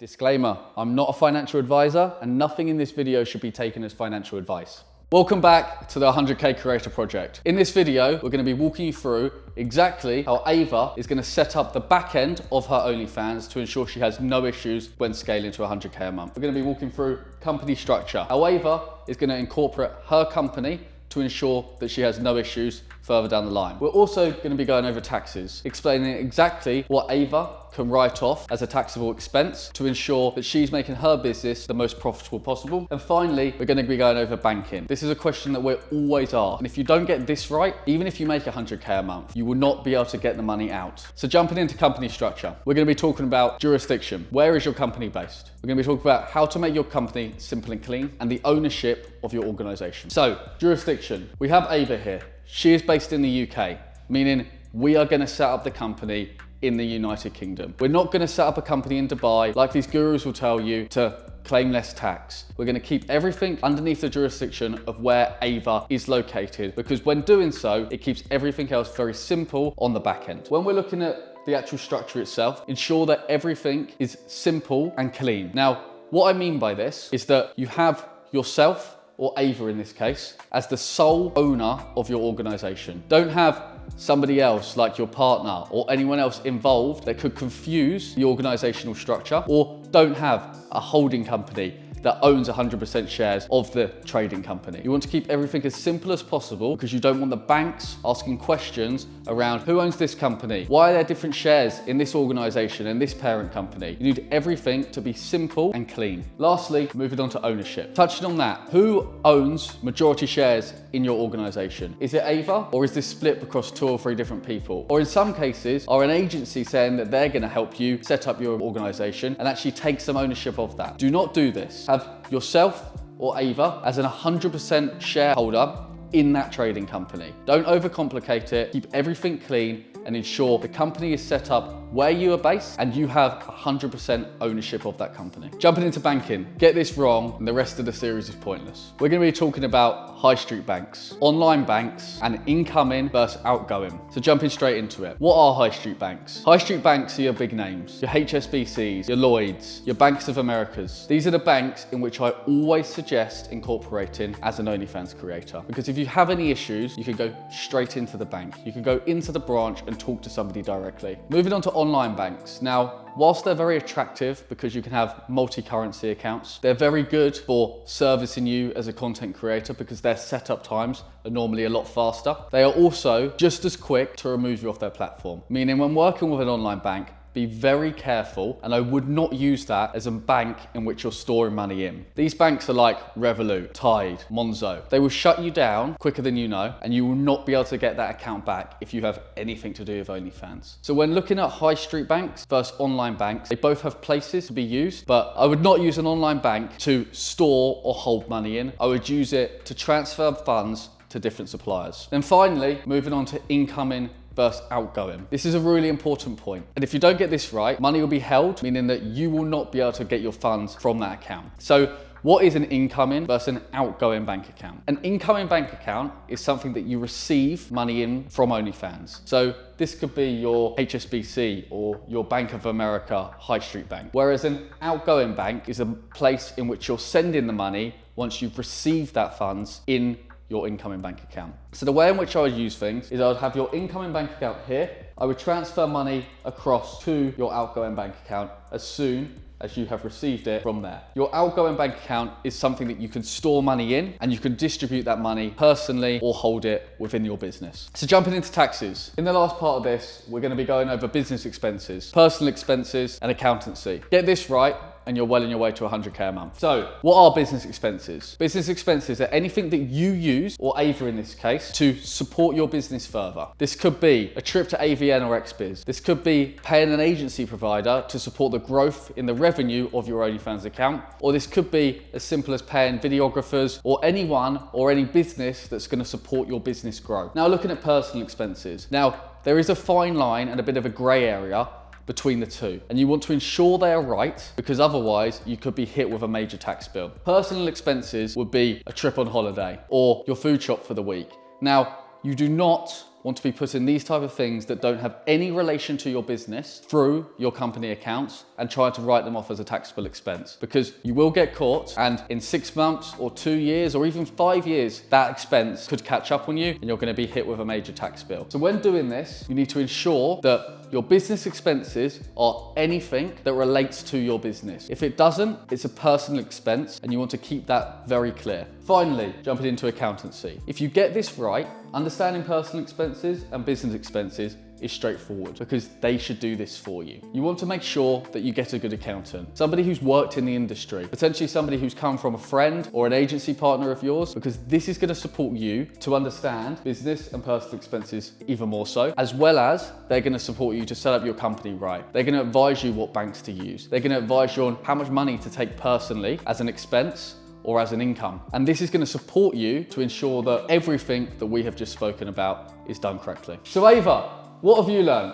Disclaimer, I'm not a financial advisor and nothing in this video should be taken as financial advice. Welcome back to the 100K Creator Project. In this video, we're going to be walking you through exactly how Ava is going to set up the back end of her OnlyFans to ensure she has no issues when scaling to 100K a month. We're going to be walking through company structure, how Ava is going to incorporate her company to ensure that she has no issues further down the line. We're also going to be going over taxes, explaining exactly what Ava can write off as a taxable expense to ensure that she's making her business the most profitable possible. And finally, we're going to be going over banking. This is a question that we're always asked. And if you don't get this right, even if you make 100K a month, you will not be able to get the money out. So jumping into company structure, we're going to be talking about jurisdiction. Where is your company based? We're going to be talking about how to make your company simple and clean and the ownership of your organization. So jurisdiction, we have Ava here. She is based in the UK, meaning we are going to set up the company in the United Kingdom. We're not going to set up a company in Dubai like these gurus will tell you to claim less tax. We're going to keep everything underneath the jurisdiction of where Ava is located, because when doing so, it keeps everything else very simple on the back end. When we're looking at the actual structure itself, ensure that everything is simple and clean. Now, what I mean by this is that you have yourself, or Ava in this case, as the sole owner of your organization. Don't have somebody else like your partner or anyone else involved that could confuse the organizational structure, or don't have a holding company that owns 100% shares of the trading company. You want to keep everything as simple as possible because you don't want the banks asking questions around who owns this company, why are there different shares in this organization and this parent company. You need everything to be simple and clean. Lastly, moving on to ownership. Touching on that, who owns majority shares in your organization? Is it Ava, or is this split across 2 or 3 different people? Or in some cases, are an agency saying that they're gonna help you set up your organization and actually take some ownership of that? Do not do this. Have yourself or Ava as an 100% shareholder in that trading company. Don't overcomplicate it, keep everything clean and ensure the company is set up where you are based and you have 100% ownership of that company. Jumping into banking, get this wrong and the rest of the series is pointless. We're gonna be talking about high street banks, online banks, and incoming versus outgoing. So jumping straight into it. What are high street banks? High street banks are your big names, your HSBCs, your Lloyds, your Banks of Americas. These are the banks in which I always suggest incorporating as an OnlyFans creator, because if you have any issues, you can go straight into the bank. You can go into the branch and talk to somebody directly. Moving on to online banks. Now, whilst they're very attractive because you can have multi-currency accounts, they're very good for servicing you as a content creator because their setup times are normally a lot faster. They are also just as quick to remove you off their platform, meaning when working with an online bank, be very careful, and I would not use that as a bank in which you're storing money in. These banks are like Revolut, Tide, Monzo. They will shut you down quicker than you know, and you will not be able to get that account back if you have anything to do with OnlyFans. So when looking at high street banks versus online banks, they both have places to be used, but I would not use an online bank to store or hold money in. I would use it to transfer funds to different suppliers. Then finally, moving on to incoming versus outgoing. This is a really important point. And if you don't get this right, money will be held, meaning that you will not be able to get your funds from that account. So what is an incoming versus an outgoing bank account? An incoming bank account is something that you receive money in from OnlyFans. So this could be your HSBC or your Bank of America high street bank. Whereas an outgoing bank is a place in which you're sending the money once you've received that funds in your incoming bank account. So the way in which I would use things is I would have your incoming bank account here. I would transfer money across to your outgoing bank account as soon as you have received it from there. Your outgoing bank account is something that you can store money in and you can distribute that money personally or hold it within your business. So jumping into taxes. In the last part of this, we're going to be going over business expenses, personal expenses, and accountancy. Get this right and you're well on your way to 100K a month. So what are business expenses? Business expenses are anything that you use, or Ava in this case, to support your business further. This could be a trip to AVN or XBiz. This could be paying an agency provider to support the growth in the revenue of your OnlyFans account. Or this could be as simple as paying videographers or anyone or any business that's going to support your business grow. Now looking at personal expenses. Now there is a fine line and a bit of a grey area between the two, and you want to ensure they are right, because otherwise you could be hit with a major tax bill. Personal expenses would be a trip on holiday or your food shop for the week. Now, you do not want to be putting these type of things that don't have any relation to your business through your company accounts and try to write them off as a taxable expense, because you will get caught, and in 6 months or 2 years or even 5 years, that expense could catch up on you and you're going to be hit with a major tax bill. So when doing this, you need to ensure that your business expenses are anything that relates to your business. If it doesn't, it's a personal expense, and you want to keep that very clear. Finally, jumping into accountancy. If you get this right, understanding personal expenses and business expenses is straightforward, because they should do this for you. You want to make sure that you get a good accountant, somebody who's worked in the industry, potentially somebody who's come from a friend or an agency partner of yours, because this is going to support you to understand business and personal expenses even more so, as well as they're going to support you to set up your company right. They're going to advise you what banks to use. They're going to advise you on how much money to take personally as an expense or as an income. And this is going to support you to ensure that everything that we have just spoken about is done correctly. So Ava, what have you learned?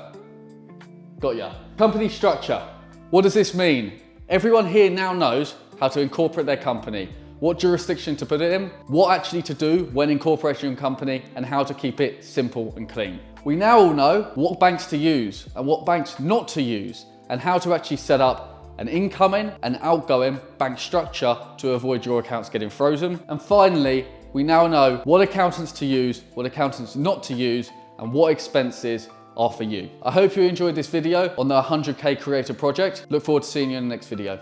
Got ya. Company structure. What does this mean? Everyone here now knows how to incorporate their company, what jurisdiction to put it in, what actually to do when incorporating your company, and how to keep it simple and clean. We now all know what banks to use and what banks not to use, and how to actually set up an incoming and outgoing bank structure to avoid your accounts getting frozen. And finally, we now know what accountants to use, what accountants not to use, and what expenses are for you. I hope you enjoyed this video on the 100K Creator Project. Look forward to seeing you in the next video.